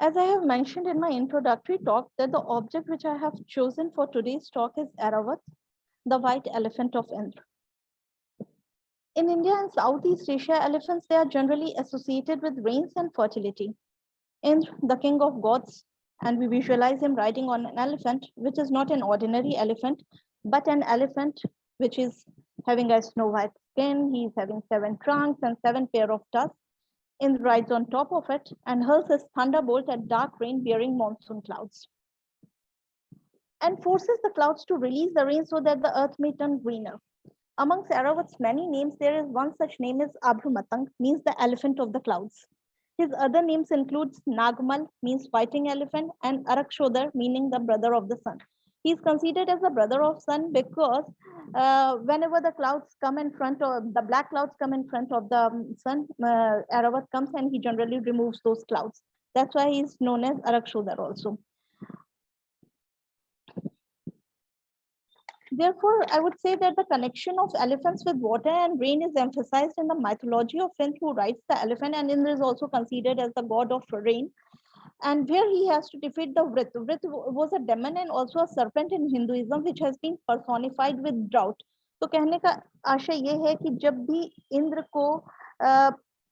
As I have mentioned in my introductory talk, that the object which I have chosen for today's talk is Airavat, the white elephant of Indra. In India and Southeast Asia, elephants, they are generally associated with rains and fertility. Indra, the king of gods, and we visualize him riding on an elephant, which is not an ordinary elephant, but an elephant which is having a snow white skin. He's having 7 trunks and 7 pair of tusks. Indra rides on top of it and hurls his thunderbolt at dark rain bearing monsoon clouds and forces the clouds to release the rain so that the earth may turn greener. Amongst Airavat's many names, there is one such name is Abhrumatang, means the elephant of the clouds. His other names includes Nagmal, means fighting elephant, and Arakshodar, meaning the brother of the sun. He is considered as the brother of sun because whenever the clouds come in front of the black clouds come in front of the sun, Airavat comes and he generally removes those clouds. That's why he is known as Arakshodar also. Therefore, I would say that the connection of elephants with water and rain is emphasized in the mythology of Indra, who rides the elephant, and Indra is also considered as the god of rain. And where he has to defeat the Vrit. Vrit was a demon and also a serpent in Hinduism, which has been personified with drought. तो कहने का आशय ये है कि जब भी इंद्र को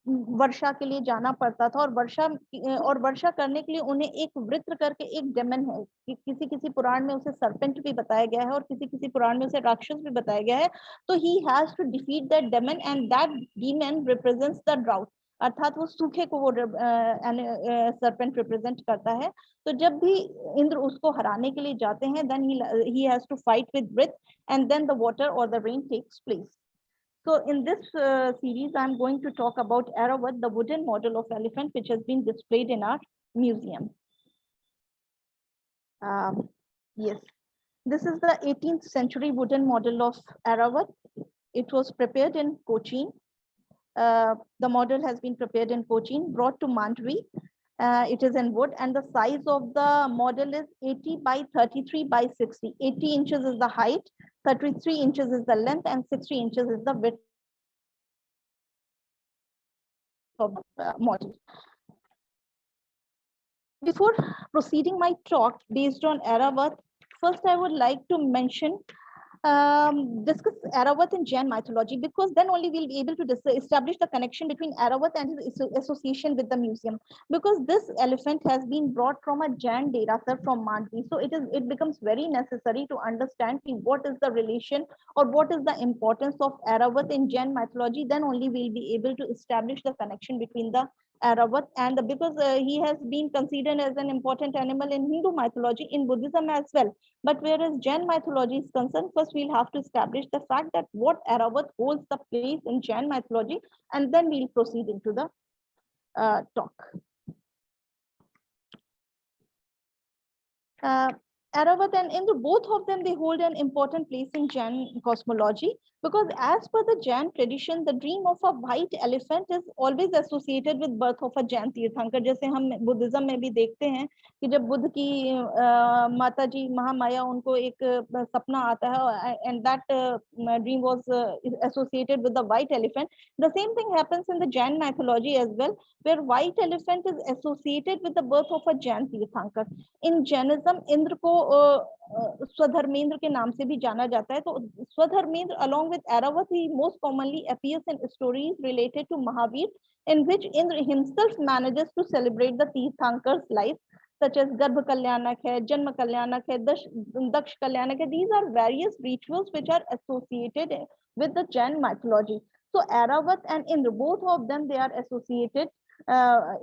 वर्षा के लिए जाना पड़ता था और वर्षा करने के लिए उन्हें एक वृत्र करके एक डेमन है कि किसी पुराण में उसे सर्पेंट भी बताया गया है और किसी पुराण में उसे राक्षस भी बताया गया है तो he has to defeat that demon and that demon represents the drought अर्थात वो सूखे को वो सर्पेंट रिप्रेजेंट करता है तो जब भी इंद्र उसको हराने के लिए जाते हैं then he has to fight with breath and then the water और the rain takes place. So in this series, I'm going to talk about Airavat, the wooden model of elephant, which has been displayed in our museum. Yes, this is the 18th century wooden model of Airavat. It was prepared in Cochin. The model has been prepared in Cochin, brought to Mandvi. It is in wood, and the size of the model is 80 by 33 by 60. 80 inches is the height, 33 inches is the length, and 60 inches is the width of the model. Before proceeding my talk based on Airavat, first I would like to mention discuss Airavat in Jain mythology, because then only we'll be able to establish the connection between Airavat and his association with the museum, because this elephant has been brought from a Jain Derasar from Mandvi. So it becomes very necessary to understand what is the relation or what is the importance of Airavat in Jain mythology. Then only we'll be able to establish the connection between the Airavat and because he has been considered as an important animal in Hindu mythology, in Buddhism as well. But whereas Jain mythology is concerned, first we'll have to establish the fact that what Airavat holds the place in Jain mythology, and then we'll proceed into the talk. Airavat and Indra, both of them, they hold an important place in Jain cosmology, because as per the Jain tradition, the dream of a white elephant is always associated with birth of a Jain तीर्थंकर. जैसे हम Buddhism में भी देखते हैं कि जब बुद्ध की माता जी महामाया उनको एक सपना आता है and that dream was associated with the white elephant. The same thing happens in the Jain mythology as well, where white elephant is associated with the birth of a Jain तीर्थंकर. In Jainism, इंद्र को स्वधर्मेंद्र के नाम से भी जाना जाता है. तो स्वधर्मेंद्र along with Airavat, he most commonly appears in stories related to Mahavir, in which Indra himself manages to celebrate the Tirthankar's life, such as Garbha Kalyanak hai, Janma Kalyanak hai, Daksh Kalyanak hai. These are various rituals which are associated with the Jain mythology. So Airavat and Indra, both of them, they are associated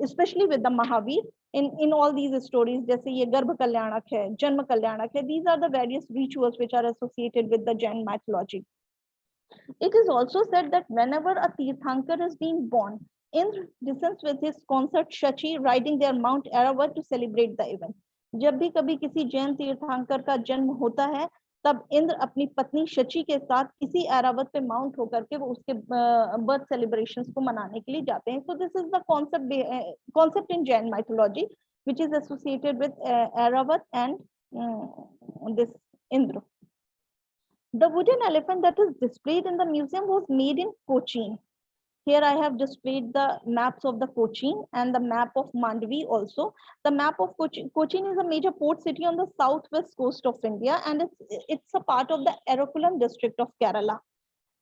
especially with the Mahavir in all these stories. जैसे ये गर्भ कल्याणक है, जन्म कल्याणक है. These are the various rituals which are associated with the Jain mythology. It is also said that whenever a Tirthankar is being born, Indra descends with his consort Shachi, riding their Mount Airavat to celebrate the event. जब भी कभी किसी जैन तीर्थंकर का जन्म होता है, तब इंद्र अपनी पत्नी शची के साथ किसी ऐरावत पे माउंट होकर के वो उसके बर्थ सेलिब्रेशंस को मनाने के लिए जाते हैं. So this is the concept in Jain mythology which is associated with Airavat and this Indra. The wooden elephant that is displayed in the museum was made in Cochin. Here I have displayed the maps of the Cochin and the map of Mandvi also. The map of Cochin is a major port city on the southwest coast of India, and it's a part of the Ernakulam district of Kerala.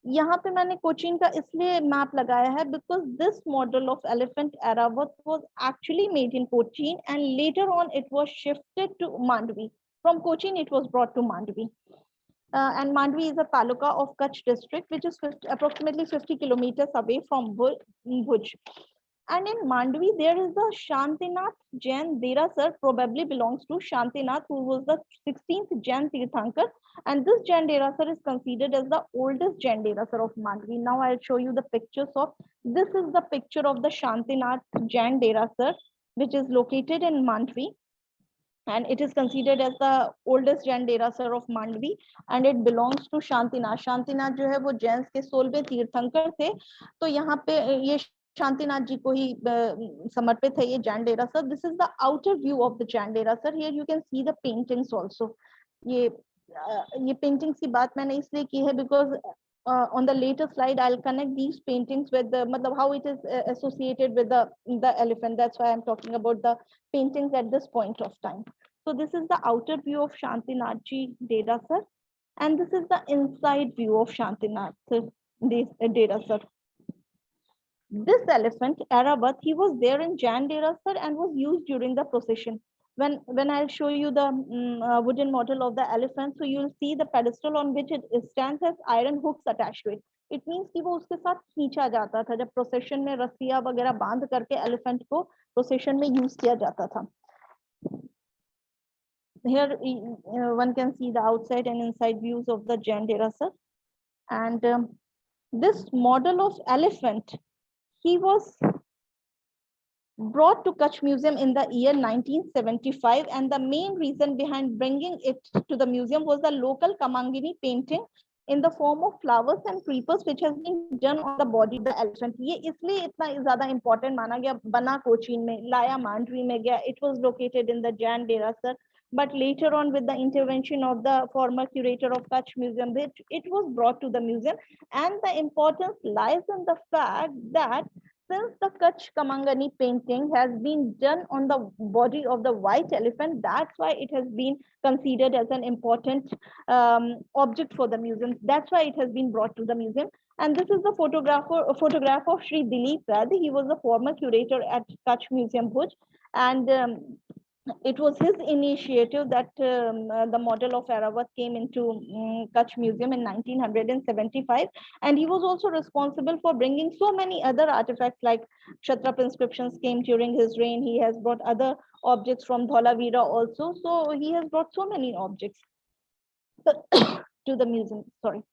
यहाँ पे मैंने कोचीन का इसलिए map लगाया है because this model of elephant Airavata was actually made in Cochin and later on it was shifted to Mandvi. From Cochin it was brought to Mandvi. And Mandvi is a taluka of Kutch district, which is approximately 50 kilometers away from Bhuj. And in Mandvi, there is the Shantinath Jain Derasar, probably belongs to Shantinath, who was the 16th Jain Tirthankar. And this Jain Derasar is considered as the oldest Jain Derasar of Mandvi. Now I'll show you the pictures of, this is the picture of the Shantinath Jain Derasar, which is located in Mandvi. And it is considered as the oldest Jain Derasar of Mandvi, and it belongs to Shantinath. Shantinath जो है वो जैन्स के 16वें तीर्थंकर थे, तो यहाँ पे ये शांतिनाथ जी को ही समर्पित है ये Jain डेरासर. This is the outer view of the Jain Derasar. Here you can see the paintings also. ये paintings की बात मैंने इसलिए की है because on the later slide I'll connect these paintings with the how it is associated with the elephant. That's why I'm talking about the paintings at this point of time. So this is the outer view of Shantinath ji Derasar, and this is the inside view of Shantinath Derasar. This elephant Airavata, he was there in Jain Derasar and was used during the procession. When I'll show you the wooden model of the elephant, so you'll see the pedestal on which it stands has iron hooks attached to it. It means कि वो उसके साथ खींचा जाता था जब procession में रस्सियां वगैरह बांध करके एलिफेंट को प्रोसेशन में यूज किया जाता था. Here one can see the outside and inside views of the Jain Derasar. And this model of elephant, he was brought to Kutch Museum in the year 1975, and the main reason behind bringing it to the museum was the local Kamangini painting in the form of flowers and creepers which has been done on the body of the elephant. ये इसलिए इतना ज़्यादा important माना गया, बना कोचीन में, लाया मांडवी में गया. It was located in the Jain Derasar, but later on with the intervention of the former curator of Kutch Museum, it was brought to the museum. And the importance lies in the fact that since the Kutch Kamangani painting has been done on the body of the white elephant, that's why it has been considered as an important object for the museum. That's why it has been brought to the museum. And this is the photograph of Sri Dilip Rad. He was the former curator at Kutch Museum Bhuj, and it was his initiative that the model of Airavata came into Kutch Museum in 1975, and he was also responsible for bringing so many other artifacts like Kshatrap inscriptions came during his reign. He has brought other objects from Dholavira also, so he has brought so many objects to the museum. Sorry.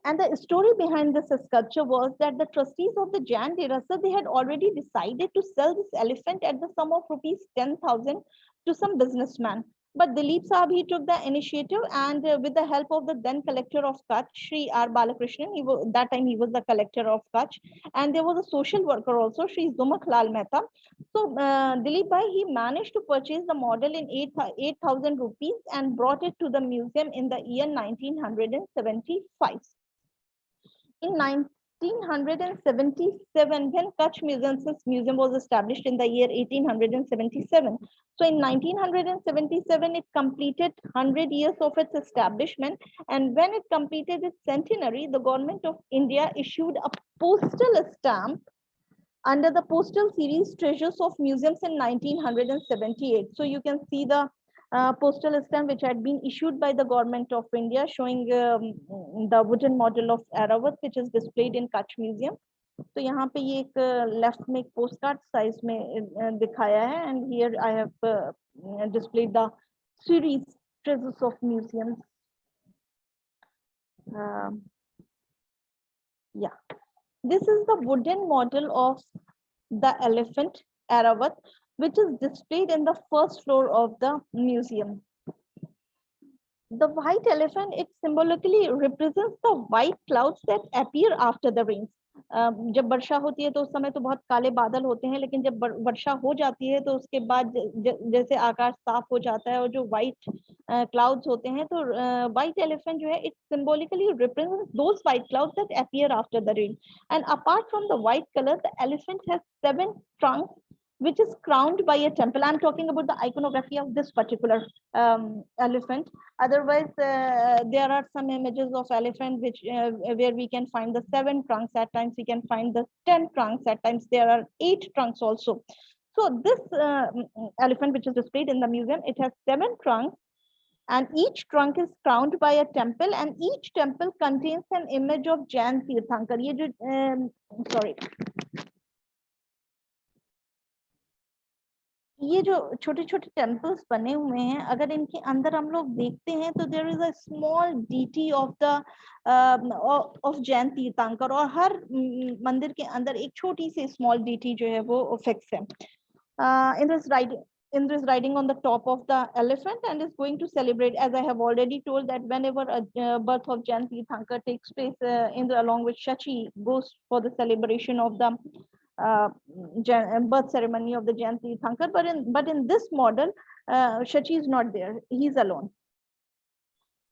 And the story behind this sculpture was that the trustees of the Jain Derasar, they had already decided to sell this elephant at the sum of rupees 10,000 to some businessman. But Dilip Saab, he took the initiative, and with the help of the then collector of Kutch, Sri R. Balakrishnan, that time he was the collector of Kutch, and there was a social worker also, Sri Zumak Lal Mehta. So Dilip Bhai, he managed to purchase the model in 8,000 rupees and brought it to the museum in the year 1975. In 1977, when Kutch Museum was established in the year 1877. So in 1977, it completed 100 years of its establishment. And when it completed its centenary, the government of India issued a postal stamp under the postal series Treasures of Museums in 1978. So you can see the postal stamp which had been issued by the government of India showing the wooden model of Airavata, which is displayed in Kutch Museum. तो यहाँ पे ये एक left में एक post card size में दिखाया है, and here I have displayed the series Treasures of Museums. Yeah, this is the wooden model of the elephant Airavata, which is displayed in the first floor of the museum. The white elephant, it symbolically represents the white clouds that appear after the rains. जब वर्षा होती है तो उस समय तो बहुत काले बादल होते हैं, लेकिन जब वर्षा हो जाती है तो उसके बाद जैसे आकाश साफ हो जाता है और जो व्हाइट क्लाउड्स होते हैं, तो व्हाइट एलिफेंट जो है it symbolically represents those white clouds that appear after the rain. And apart from the white colour, the elephant has 7 trunks which is crowned by a temple. I'm talking about the iconography of this particular elephant. Otherwise, there are some images of elephant where we can find the 7 trunks. At times, we can find the 10 trunks. At times, there are 8 trunks also. So this elephant, which is displayed in the museum, it has 7 trunks, and each trunk is crowned by a temple, and each temple contains an image of Jain Tirthankar. Sorry. ये जो छोटे छोटे temples बने हुए हैं, अगर इनके अंदर हम लोग देखते हैं तो there is a small deity of the of Jain Tirthankar, और हर मंदिर के अंदर एक छोटी सी स्मॉल डीटी जो है वो फिक्स है. Indra is riding on the top of the elephant and is going to celebrate, as I have already told, that whenever a birth of Jain Tirthankar takes place, Indra along with Shachi goes for the celebration of the birth ceremony of the Jain Tirthankar. But in this model, Shachi is not there; he's alone.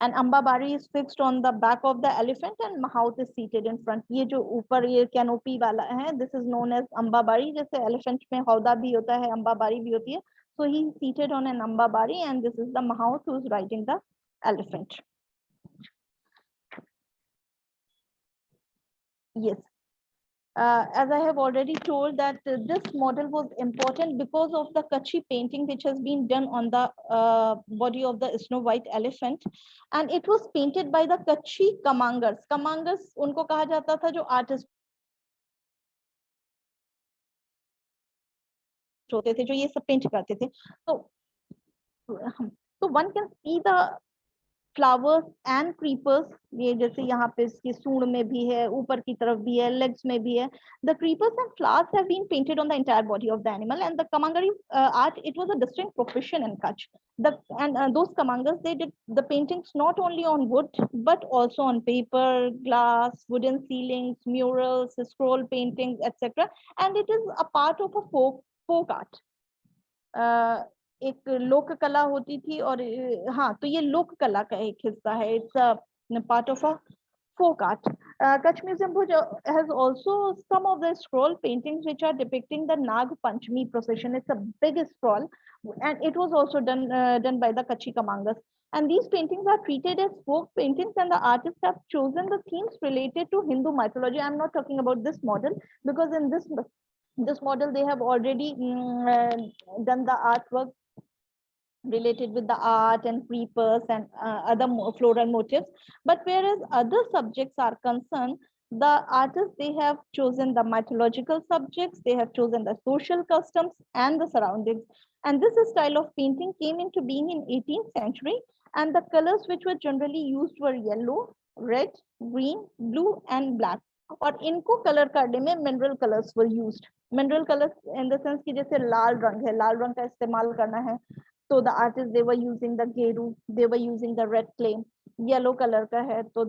And Ambabari is fixed on the back of the elephant, and Mahout is seated in front. ये जो ऊपर ये canopy वाला है, this is known as Ambabari. जैसे elephant में हौदा भी होता है, Ambabari भी होती है. So he is seated on an Ambabari, and this is the Mahout who is riding the elephant. Yes. As I have already told, that this model was important because of the Kutchi painting which has been done on the body of the Snow White elephant, and it was painted by the Kutchi Kamangars. Kamangars उनको कहा जाता था जो artist होते थे, जो ये सब पेंट करते थे. तो one can see the flowers and creepers. ये जैसे यहाँ पे इसकी सूंड में भी है, ऊपर की तरफ भी है, लेग्स में भी है. The creepers and flowers have been painted on the entire body of the animal, and the Kamangari art, it was a distinct profession in Kutch. Those Kamangars, they did the paintings not only on wood but also on paper, glass, wooden ceilings, murals, scroll paintings, etc. And it is a part of a folk art. एक लोक कला होती थी, और हाँ, तो ये लोक कला का एक हिस्सा है. It's a part of a folk art. Kutch Museum Bhuj has also some of the scroll paintings which are depicting the Nag Panchami procession. It's a big scroll, and it was also done by the Kutchi Kamangars. And these paintings are treated as folk paintings, and the artists have chosen the themes related to Hindu mythology. I'm not talking about this model, because in this model they have already done the artwork related with the art and creepers and other floral motifs. But whereas other subjects are concerned, the artists, they have chosen the mythological subjects, they have chosen the social customs and the surroundings. And this style of painting came into being in 18th century, and the colors which were generally used were yellow, red, green, blue and black. और इनको colour करने में mineral colours were used. Mineral colours in the sense कि जैसे लाल रंग है, लाल रंग का इस्तेमाल करना है, so the artists, they were using the geru, they were using the red clay. Yellow colour का है तो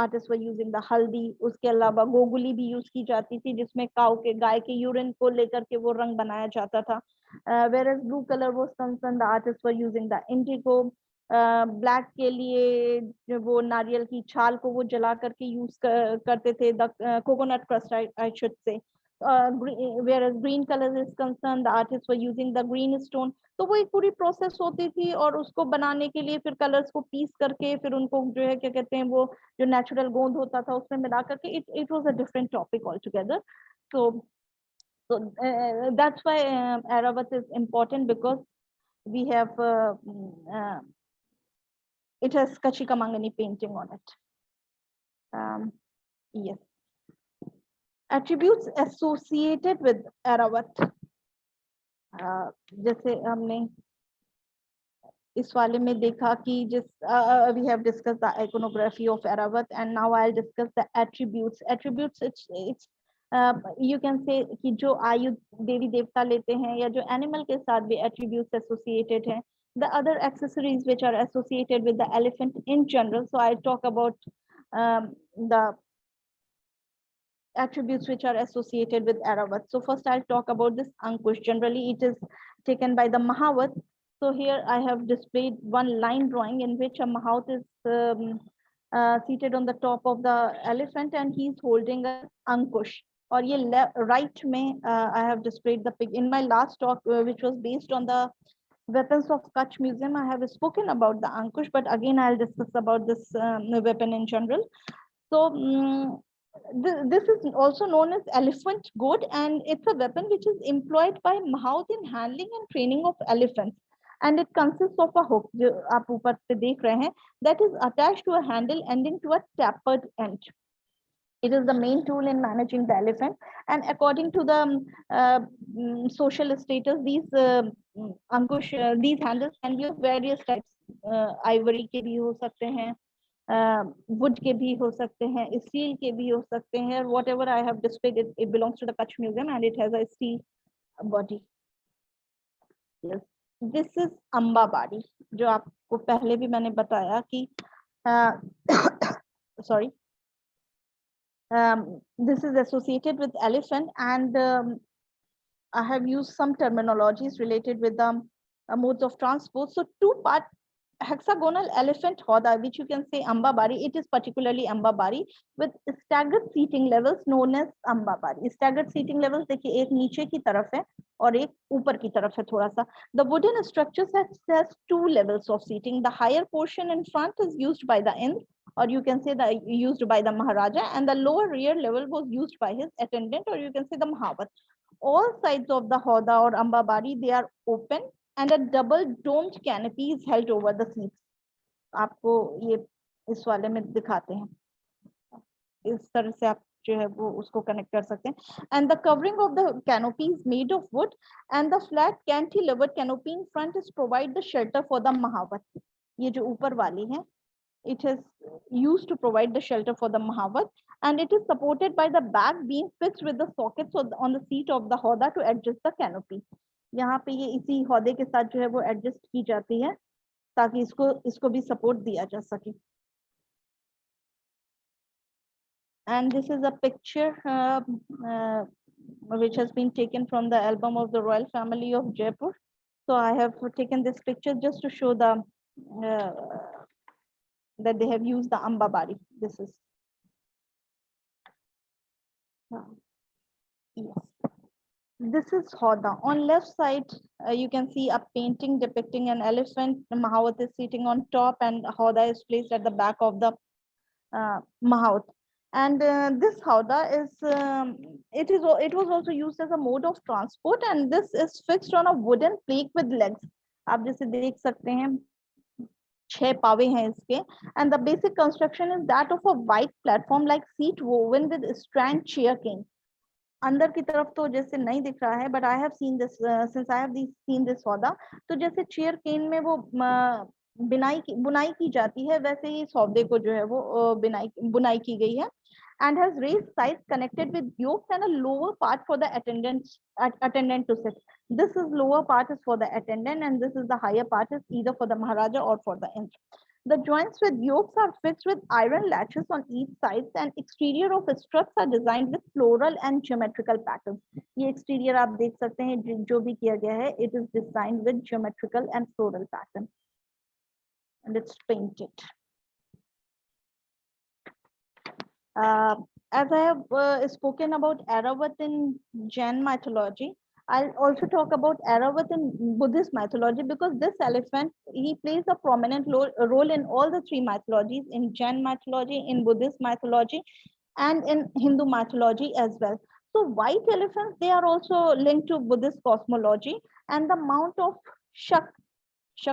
आर्टिस्ट वर यूजिंग द हल्दी. उसके अलावा गोगुली भी यूज की जाती थी, जिसमें काऊ के, गाय के यूरिन को लेकर के वो रंग बनाया जाता था. whereas blue color was concerned, the artists were using the indigo. Black के लिए वो नारियल की छाल को वो जला करके यूज करते थे, the coconut crust I should say. whereas green color is concerned, the artists were using the green stone. तो वो एक पूरी प्रोसेस होती थी, और उसको बनाने के लिए फिर कलर्स को पीस करके फिर उनको जो है क्या कहते हैं, वो जो नेचुरल गोंद होता था उसमें मिला करके, it was a different topic all together. So that's why Airavat is important, because we have it has Kutchi Kamangani painting on it. Yes. Attributes associated with Airavat. जैसे हमने इस वाले में देखा कि जिस we have discussed the iconography of Airavat, and now I'll discuss the attributes. It's you can say कि जो आयु देवी देवता लेते हैं, या जो एनिमल के साथ भी attributes associated हैं. The other accessories which are associated with the elephant in general. So I talk about the attributes which are associated with Airavat. So first I'll talk about this Ankush. Generally, it is taken by the Mahavat. So here I have displayed one line drawing in which a Mahavat is seated on the top of the elephant and he's holding an Ankush. और ये right में I have displayed the pig. In my last talk, which was based on the weapons of Kutch Museum, I have spoken about the Ankush, but again I'll discuss about this weapon in general. So this is also known as elephant goad, and it's a weapon which is employed by Mahaut in handling and training of elephants. And it consists of a hook, जो आप ऊपर पे देख रहे हैं, that is attached to a handle ending to a tapered end. It is the main tool in managing the elephant. And according to the social status, these ankush, these handles can be of various types. Ivory के भी हो सकते हैं, wood के भी हो सकते हैं, steel के भी हो सकते हैं. Whatever I have displayed, it belongs to the Kutch Museum and it has a steel body. Yes. This is Amba Bari, जो आपको पहले भी मैंने बताया कि sorry. This is associated with elephant, and I have used some terminologies related with the modes of transport. So two-part hexagonal elephant hoda, which you can say Amba Bari, it is particularly Amba Bari with staggered seating levels known as Amba Bari. Staggered seating levels देखिए, एक नीचे की तरफ है और एक ऊपर की तरफ है थोड़ा सा. The wooden structure has two levels of seating. The higher portion in front is used by the Indra, or you can say that used by the Maharaja, and the lower rear level was used by his attendant, or you can say the Mahavat. All sides of the hoda or Amba Bari, they are open and a double domed canopy is held over the seats. आपको ये इस वाले में दिखाते हैं, इस तरह से आप जो है वो उसको कनेक्ट कर सकते हैं. And the covering of the canopy is made of wood, and the flat cantilevered canopy in front is provide the shelter for the Mahavat. ये जो ऊपर वाली है, it is used to provide the shelter for the Mahavat, and it is supported by the back beam fixed with the sockets on the seat of the hoda to adjust the canopy. यहाँ पे ये इसी होदे के साथ जो है वो एडजस्ट की जाती है ताकि इसको भी सपोर्ट दिया जा सके. And this is a picture which has been taken from the album of the royal family of Jaipur. So I have taken this picture just to show the that they have used the Amba Bari. This is yes. This is hoda. On left side, you can see a painting depicting an elephant. Mahavat is sitting on top, and hoda is placed at the back of the Mahavat. And this hoda is it was also used as a mode of transport, and this is fixed on a wooden plank with legs. आप जैसे देख सकते हैं 6 पावे हैं इसके, and the basic construction is that of a white platform like seat woven with strand chair cane. अंदर की तरफ तो जैसे नहीं दिख रहा है, but I have seen this since I have seen this hoda. तो जैसे चेयर केन में वो बुनाई की जाती है, वैसे ही इस हौदे को जो है वो बुनाई की गई है, and has raised sides connected with yokes and a lower part for the attendant to sit. This is lower part is for the attendant, and this is the higher part is either for the Maharaja or for the Indra. The joints with yokes are fixed with iron latches on each side, and exterior of struts are designed with floral and geometrical patterns. ये exterior आप देख सकते हैं जो भी किया गया है, it is designed with geometrical and floral pattern, and it's painted. As I have spoken about Airavat in Jain mythology, I'll also talk about Airavat in Buddhist mythology, because this elephant, he plays a prominent role in all the 3 mythologies, in Jain mythology, in Buddhist mythology, and in Hindu mythology as well. So white elephants, they are also linked to Buddhist cosmology, and the mount of Shak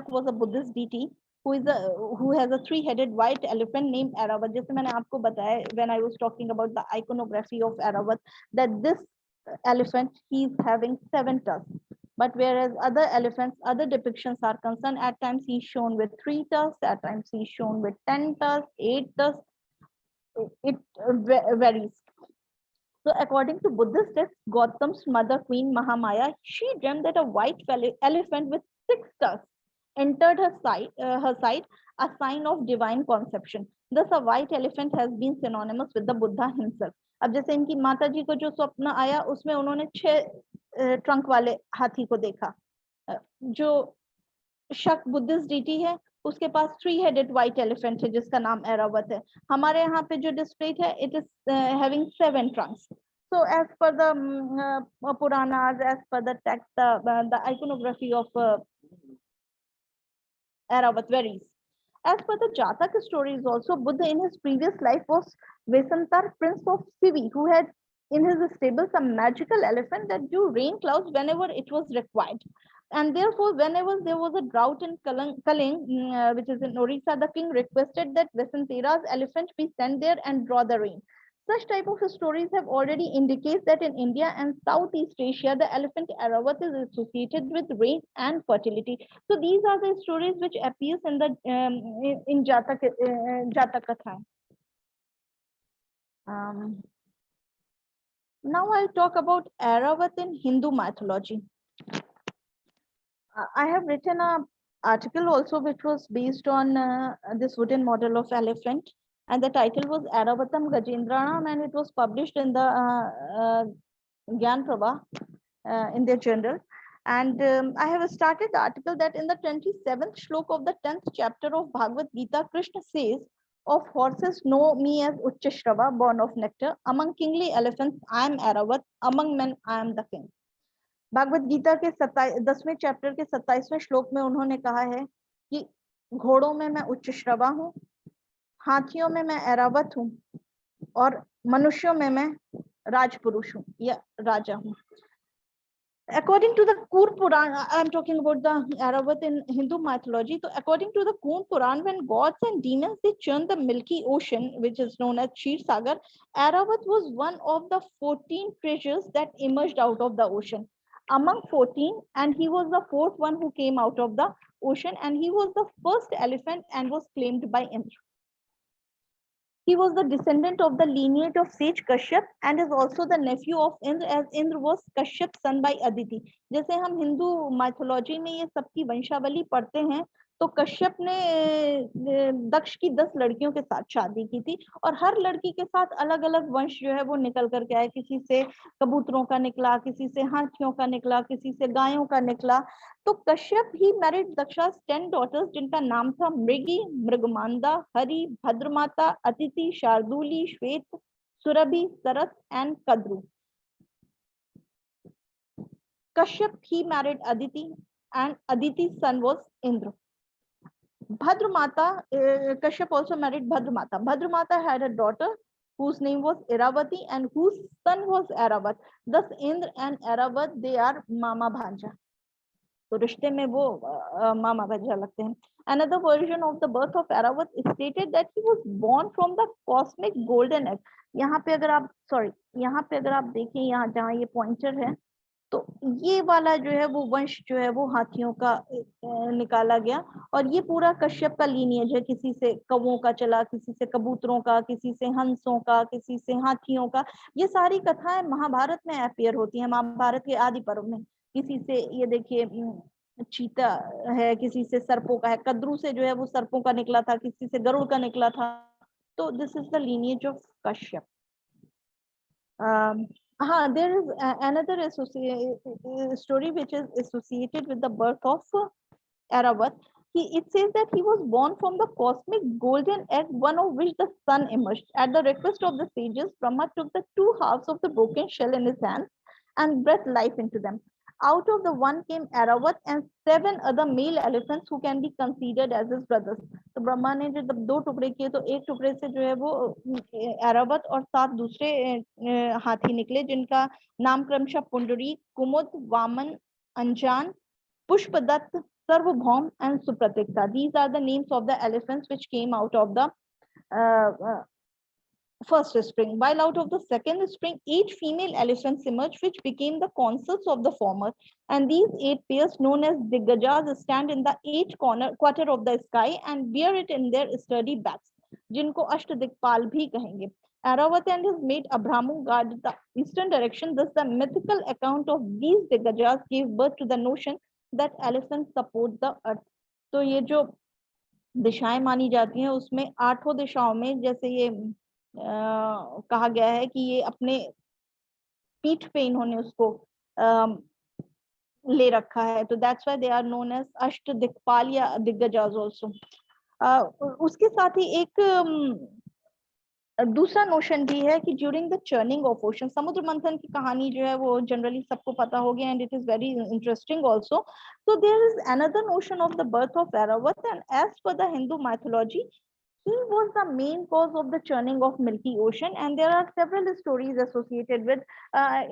was a Buddhist deity who has a 3-headed white elephant named Airavat. जैसे मैंने आपको बताया when I was talking about the iconography of Airavat, that this elephant, he is having 7 tusks. But whereas other elephants, other depictions are concerned, at times he is shown with 3 tusks, at times he is shown with 10 tusks, 8 tusks. It varies. So according to Buddhist texts, Gautam's mother, Queen Mahamaya, she dreamt that a white elephant with 6 tusks entered her side, a sign of divine conception. Thus, a white elephant has been synonymous with the Buddha himself. अब जैसे इनकी माता जी को जो स्वप्न आया उसमें उन्होंने 6 ट्रंक वाले हाथी को देखा। जो शक बुद्धिस्ट डीटी है उसके पास 3 हेडेड व्हाइट एलिफेंट है जिसका नाम एरावत है। हमारे यहाँ पे जो डिस्प्लेड है it is having 7 Trunks. So as per the Puranas, as per the text, the iconography of Airavat varies. As per the Jatak stories also, Buddha in his previous life was Vesantar, prince of Sivi, who had in his stables a magical elephant that drew rain clouds whenever it was required. And therefore, whenever there was a drought in Kaling, which is in Orissa, the king requested that Vesantara's elephant be sent there and draw the rain. Such type of stories have already indicated that in India and Southeast Asia, the elephant Airavat is associated with rain and fertility. So these are the stories which appears in the in Jatak Katha. Now I'll talk about Airavat in Hindu mythology. I have written an article also which was based on this wooden model of elephant, and the title was Airavatam Gajendranam, and it was published in the Gyan Prabha in their journal. And I have started the article that in the 27th shlok of the 10th chapter of Bhagavad Gita, Krishna says, of horses know me as Uchchashrava, born of nectar. Among kingly elephants, I am Airavat. Among men, I am the king. Bhagavad Gita के 10वें chapter के 27वें श्लोक में उन्होंने कहा है कि घोड़ों में मैं उच्च श्रवा हूँ, हाथियों में मैं ऐरावत हूँ और मनुष्यों में मैं राजपुरुष हूँ या राजा हूँ. According to the Kur Puran, I am talking about the Airavat in Hindu mythology. So according to the Kur Puran, when gods and demons they churn the milky ocean, which is known as Kshir Sagar, Airavat was one of the 14 treasures that emerged out of the ocean. Among 14, and he was the 4th one who came out of the ocean, and he was the first elephant and was claimed by Indra. He was the descendant of the lineage of sage Kashyap and is also the nephew of Indra, as Indra was Kashyap's son by Aditi. जैसे हम Hindu mythology में ये सबकी वंशावली पढ़ते हैं तो कश्यप ने दक्ष की 10 लड़कियों के साथ शादी की थी और हर लड़की के साथ अलग अलग वंश जो है वो निकल करके आए. किसी से कबूतरों का निकला, किसी से हाथियों का निकला, किसी से गायों का निकला. तो कश्यप ही मैरिड दक्षा's 10 daughters जिनका नाम था मृगी, मृगमांदा, Hari, भद्रमाता, Atithi, Sharduli, Shweta, Surabhi, Saras and Kadru. Kashyap he married Aditi and Aditi's son was Indra. Bhadramata, Kashyap also married Bhadramata. Bhadramata had a daughter whose name was Iravati and whose son was Airavat. Thus Indra and Airavat they are Mama Bhanja. तो रिश्ते में वो मामा भंजा लगते हैं. Another version of the birth of Airavat is stated that he was born from the cosmic golden egg. यहाँ पे अगर आप देखें यहाँ जहाँ ये पॉइंटर है तो ये वाला जो है वो वंश जो है वो हाथियों का निकाला गया और ये पूरा कश्यप का लीनियज है. किसी से कौवों का चला, किसी से कबूतरों का, किसी से हंसों का, किसी से हाथियों का. ये सारी कथाएं महाभारत में अपीयर होती हैं, महाभारत के आदि पर्व में. किसी से ये देखिए चीता है, किसी से सर्पों का है, कद्रू से जो है वो सर्पों का निकला था, किसी से गरुड़ का निकला था. तो this is the lineage of Kashyap. There is another story which is associated with the birth of Airavat. It says that he was born from the cosmic golden egg, one of which the sun emerged. At the request of the sages, Brahma took the 2 halves of the broken shell in his hands and breathed life into them. Out of the one came Airavat and 7 other male elephants who can be considered as his brothers. तो ब्रह्मा ने जब 2 टुकड़े किए तो एक टुकड़े से जो है वो ऐरावत और 7 दूसरे हाथी निकले जिनका नाम क्रमशः पुंडरी, कुमुद, वामन, अंजान, पुष्पदत्त, सर्वभौम and सुप्रतीक था. These are the names of the elephants which came out of the first spring, while out of the second spring 8 female elephants emerged which became the consuls of the former, and these 8 pairs known as Diggajas stand in the 8th quarter of the sky and bear it in their sturdy backs, जिनको अष्टदिक्पाल भी कहेंगे. Airavat and his mate Abrahamu guarded the eastern direction. Thus the mythical account of these Diggajas gave birth to the notion that elephants support the earth. तो ये जो दिशाएं मानी जाती हैं उसमें 8 दिशाओं में जैसे ये कहा गया है कि ये अपने पीठ पे इन्होंने उसको ले रखा है, तो that's why they are known as Ashta Dikpal या दिग्गजाज ऑल्सो। उसके साथ ही एक दूसरा नोशन भी है कि during the churning of ocean, समुद्र मंथन की कहानी जो है वो जनरली सबको पता होगी and it is very interesting also. So there is another notion of the birth of Airavata, and as per the Hindu mythology, he was the main cause of the churning of Milky Ocean, and there are several stories associated with.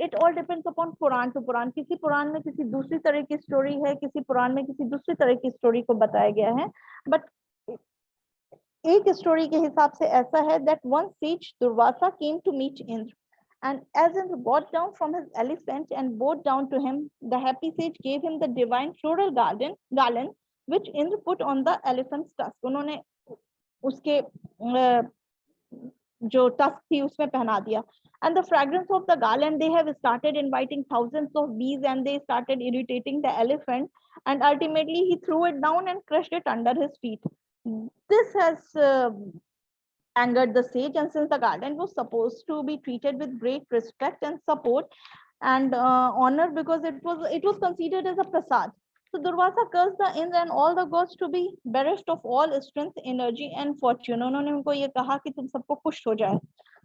It all depends upon Puran to Puran. किसी पुराण में किसी दूसरी तरह की story है, किसी पुराण में किसी दूसरी तरह की स्टोरी को बताया गया है, बट एक स्टोरी के हिसाब से ऐसा है that one sage Durvasa came to meet Indra, and as Indra got down from his elephant and bowed down to him, the happy sage gave him the divine floral garland which Indra put on the elephant's tusk. उन्होंने उसके जो tusk थी उसमें पहना दिया. And the fragrance of the garland, they have started inviting thousands of bees, and they started irritating the elephant, and ultimately he threw it down and crushed it under his feet. This has angered the sage, and since the garden was supposed to be treated with great respect and support and honor, because it was considered as a prasad. So Durvasa cursed the Indra and all the gods to be bereft of all strength, energy, and fortune. उन्होंने उनको ये कहा कि तुम सबको कुष्ठ हो जाए.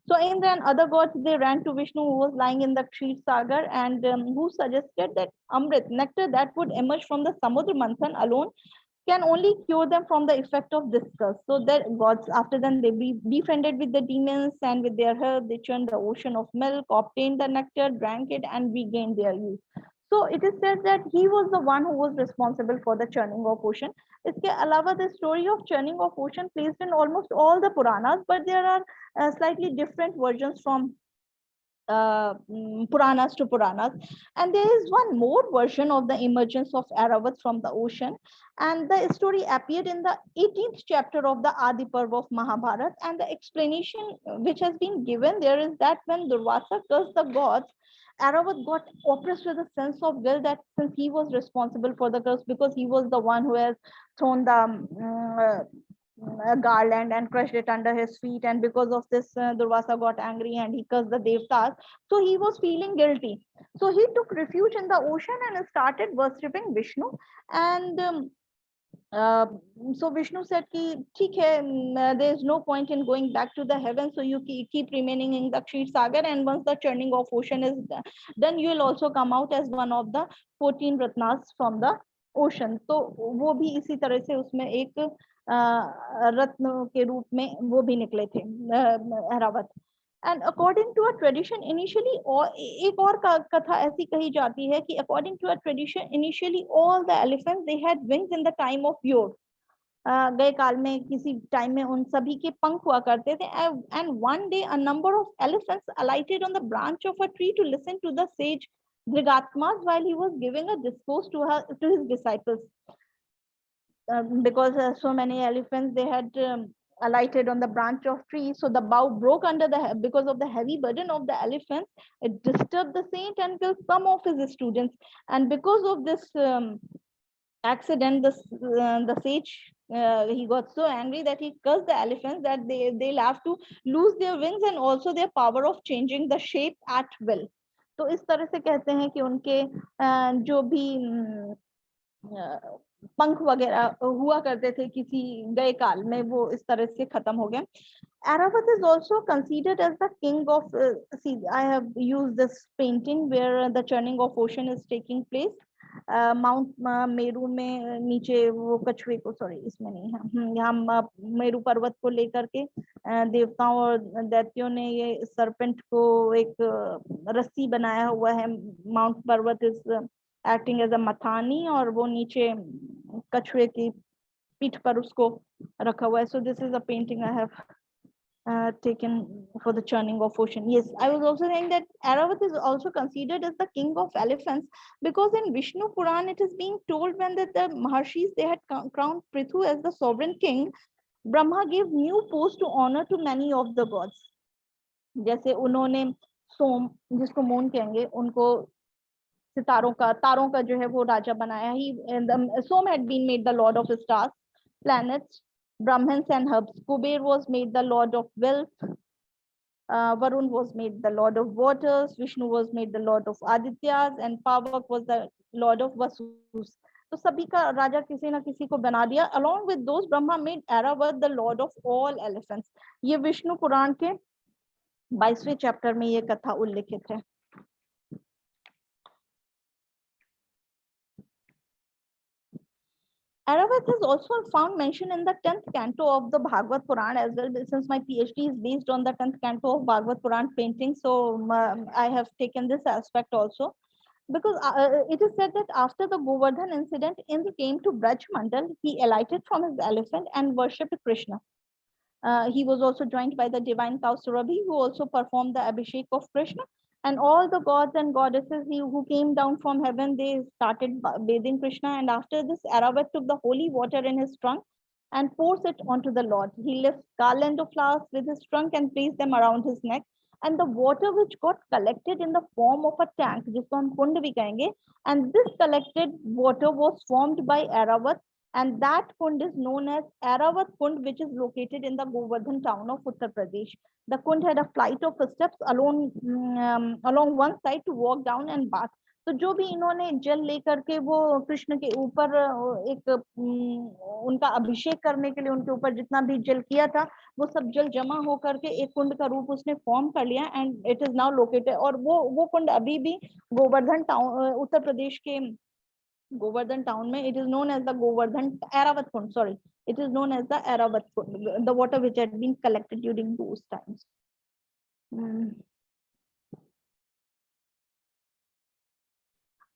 So Indra and other gods, they ran to Vishnu, who was lying in the Kshir Sagar, and who suggested that Amrit, nectar that would emerge from the Samudra Manthan alone, can only cure them from the effect of this curse. So that gods, after then they befriended with the demons, and with their help they churned the ocean of milk, obtained the nectar, drank it, and regained their youth. So it is said that he was the one who was responsible for the churning of ocean. इसके अलावा the story of churning of ocean placed in almost all the Puranas, but there are slightly different versions from Puranas to Puranas, and there is one more version of the emergence of Aravat from the ocean, and the story appeared in the 18th chapter of the Adi Parv of Mahabharata, and the explanation which has been given there is that when Durvasa cursed the gods, Aravat got oppressed with a sense of guilt that since he was responsible for the curse, because he was the one who has thrown the garland and crushed it under his feet, and because of this Durvasa got angry and he cursed the devtas, so he was feeling guilty, so he took refuge in the ocean and started worshipping Vishnu. And uh, so Vishnu said ki theek hai, there is no point in going back to the heaven, so you keep remaining in the Kshir Sagar, and once the churning of ocean is done, you will also come out as one of the 14 Ratnas from the ocean. तो वो भी इसी तरह से उसमें एक रत्न के रूप में वो भी निकले थे Airavat. And according to a tradition, initially, एक और कथा ऐसी कही जाती है कि according to a tradition, initially all the elephants they had wings in the time of yore. गए काल में किसी टाइम में उन सभी के पंख हुआ करते थे. And one day a number of elephants alighted on the branch of a tree to listen to the sage Dhrigatmas while he was giving a discourse to his disciples. Because so many elephants they had alighted on the branch of tree, so the bough broke under the because of the heavy burden of the elephants. It disturbed the saint and killed some of his students, and because of this accident, the sage he got so angry that he cursed the elephants that they'll have to lose their wings and also their power of changing the shape at will. तो इस तरह से कहते हैं कि उनके जो भी पंख वगैरह हुआ करते थे किसी गए काल में, वो इस तरह से खत्म हो गए. Aravat is also considered as the king of see, I have used this painting where the churning of ocean is taking place. Mount Meru में नीचे वो कछुए को, सॉरी इसमें नहीं है, यहाँ मेरू पर्वत को लेकर के देवताओं और दैत्यों ने ये सरपेंट को एक रस्सी बनाया हुआ है. माउंट पर्वत इज एक्टिंग एज अ मथानी, और वो नीचे कछुए की पीठ पर उसको रखा हुआ है. So this is a painting I have taken for the churning of ocean. Yes, I was also saying that Aravat is also considered as the king of elephants, because in Vishnu Puran it is being told when the Maharshis they had crowned Prithu as the sovereign king, Brahma gave new post to honor to many of the gods. जैसे उन्होंने सोम, जिसको मोन कहेंगे, उनको सितारों का, तारों का जो है वो राजा बनाया. ही Som had been made the lord of stars, planets, Brahmins and herbs. Kuber was made the lord of wealth. Varun was made the lord of waters, Vishnu was made the lord of Adityas, and Pavak was the lord of Vasus. तो सभी का राजा किसी ना किसी को बना दिया. Along with those, Brahma made Airavat the lord of all elephants. ये विष्णु पुराण के 22वें चैप्टर में ये कथा उल्लिखित है. Airavat is also found mentioned in the 10th canto of the Bhagavad Puran as well. Since my PhD is based on the 10th canto of Bhagavad Puran painting, so I have taken this aspect also. Because it is said that after the Govardhan incident, Indra came to Braj Mandal, he alighted from his elephant and worshipped Krishna. He was also joined by the divine cow Surabhi, who also performed the Abhishek of Krishna. And all the gods and goddesses who came down from heaven, they started bathing Krishna. And after this, Airavat took the holy water in his trunk and pours it onto the Lord. He lifts garland of flowers with his trunk and placed them around his neck. And the water which got collected in the form of a tank, जिसको हम कुंड भी कहेंगे, and this collected water was formed by Airavat, and that kund is known as Airavat Kund, which is located in the Govardhan town of Uttar Pradesh. The kund had a flight of steps along one side to walk down and bath. तो जो भी इन्होंने जल लेकर के वो कृष्ण के ऊपर एक उनका अभिषेक करने के लिए उनके ऊपर जितना भी जल किया था वो सब जल जमा होकर के एक कुंड का रूप उसने फॉर्म कर लिया and it is now located. और वो कुंड अभी भी गोवर्धन टाउन उत्तर प्रदेश के Govardhan town mein, it is known as the Govardhan Airavat Kund. Sorry, it is known as the Airavat Kund, the water which had been collected during those times.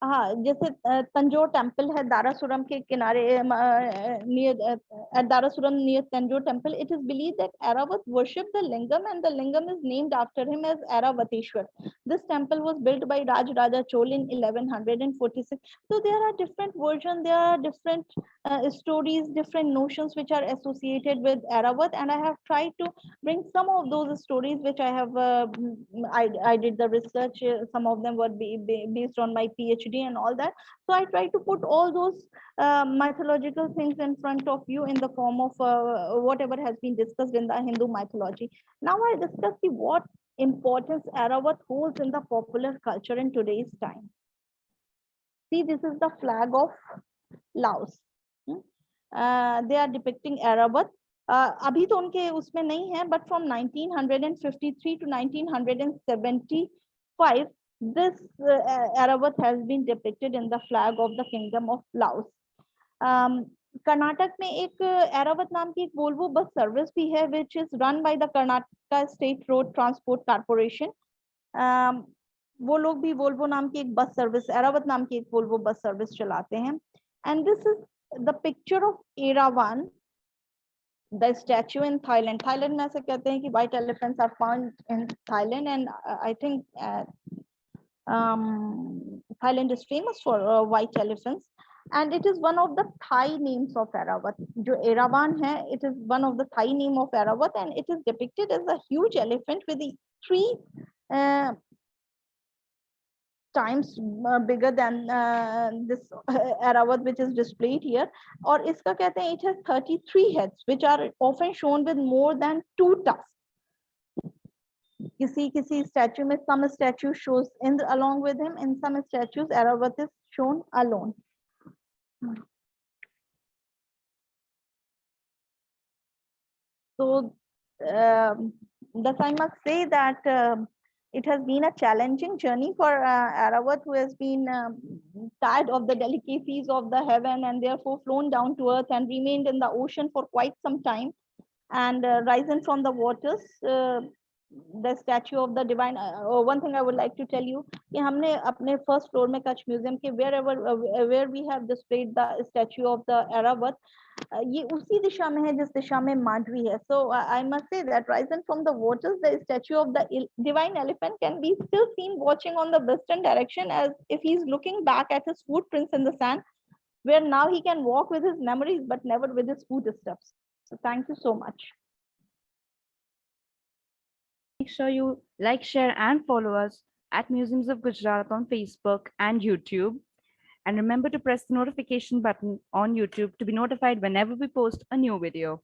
हाँ, जैसे Tanjore temple है दारासुरम के किनारे near at Darasuram near Tanjore temple. It is believed that Airavat worshipped the lingam and the lingam is named after him as Airavateshwar. This temple was built by Raj Raja Chol in 1146. So there are different versions, there are different stories, different notions which are associated with Airavat, and I have tried to bring some of those stories which I have I did the research. Some of them were based on my PhD and all that. So I try to put all those mythological things in front of you in the form of whatever has been discussed in the Hindu mythology. Now I discuss what importance Airavat holds in the popular culture in today's time. See, this is the flag of Laos. They are depicting Airavat. अभी तो उनके उसमें नहीं है, but from 1953 to 1975, this Airavat has been depicted in the flag of the Kingdom of Laos. Karnataka में एक एरावत नाम की एक वोल्वो बस सर्विस भी है which is run by the Karnataka State Road Transport Corporation. वो लोग भी वोल्वो नाम की एक बस सर्विस एरावत नाम की एक वोल्वो बस सर्विस चलाते हैं. And this is the picture of Airavan, the statue in Thailand. Thailand में ऐसे कहते हैं कि white elephants are found in Thailand, and I think Thailand is famous for white elephants. And it is one of the Thai names of Airavat. जो Airavan है, it is one of the Thai name of Airavat, and it is depicted as a huge elephant with the 3 times bigger than this Airavat which is displayed here. और इसका कहते हैं it has 33 heads which are often shown with more than 2 tusks. किसी statue में some statue shows Indra along with him. In some statues Airavat is shown alone. So thus I must say that it has been a challenging journey for Airavat, who has been tired of the delicacies of the heaven and therefore flown down to earth and remained in the ocean for quite some time and risen from the waters. The statue of the divine. One thing I would like to tell you, कि हमने अपने first floor में Kutch museum के where we have displayed the statue of the Airavat, ये उसी दिशा में है जिस दिशा में मांडवी है. So I must say that risen from the waters, the statue of the divine elephant can be still seen watching on the western direction as if he's looking back at his footprints in the sand, where now he can walk with his memories but never with his footsteps. So thank you so much. Make sure you like, share, and follow us at Museums of Gujarat on Facebook and YouTube. And remember to press the notification button on YouTube to be notified whenever we post a new video.